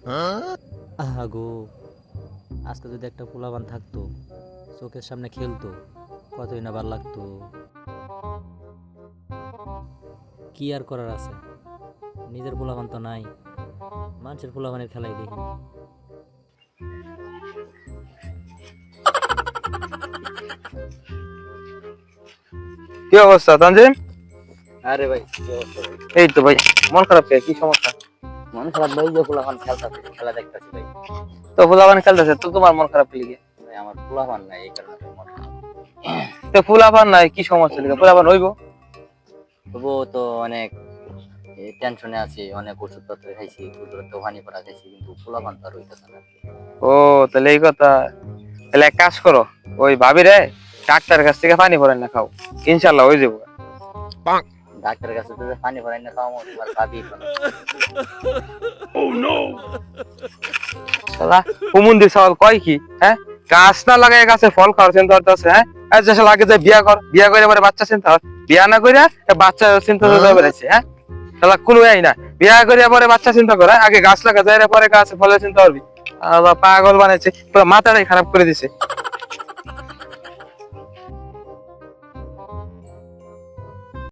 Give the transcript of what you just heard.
আগো, আজকে যদি একটা পোলাপান থাকতো, চোখের সামনে খেলতো, কতই না ভাল লাগতো। কি আর করার আছে, নিজের পোলাপান তো নাই, মানুষের পোলাপানের খেলাই দেখি। কি অবস্থা তানজিম? আরে ভাই, কি অবস্থা ভাই? এই তো ভাই, মন খারাপ কে? কি সমস্যা? মন খারাপ ভাই, যে পোলাপান খেলতাছে, খেলা দেখতাছি ভাই। তো ফুলাবান খেলতেছে তো তোমার মন খারাপ লিগে? ভাই আমার পোলাপান নাই, এই কারণে ভাই মন খারাপ। তো ফুলাবান নাই কি সমস্যা লিগে? ফুলাবান হইবো। তবুও তো অনেক টেনশনে আছি, অনেক ওষুধপত্র খাইছি, দোকানি করা খাইছি, কিন্তু পোলাপান তো আর হইতেছে না। ও, তাহলে এই কথা। তাহলে এক কাজ করো, ওই ভাবি রে ডাক্তারের কাছ থেকে পানি ভরেন না খাও, ইনশাল্লাহ হয়ে যাবো। ডাক্তারের কাছে তো পানি ভরাই না, খাওয়া তোমার ভাবি কোনো। শালা হুমুন্দি সওয়াল কয় কি? হ্যাঁ, গাছ না লাগায় গাছে ফল খাওয়ার চিন্তা করতেছে। হ্যাঁ, আর যে শালা আগে যে বিয়া কর, বিয়া করে পরে বাচ্চা চিন্তা কর, বিয়া না করে বাচ্চা চিন্তা করে বেড়াচ্ছে। হ্যাঁ, শালা কোনো এই না, বিয়া করে পরে বাচ্চা চিন্তা করে, আগে গাছ লাগা যায় পরে গাছে ফলের চিন্তা করবি। আল্লাহ পাগল বানাইছে, পুরো মাথাটাই খারাপ করে দিছে।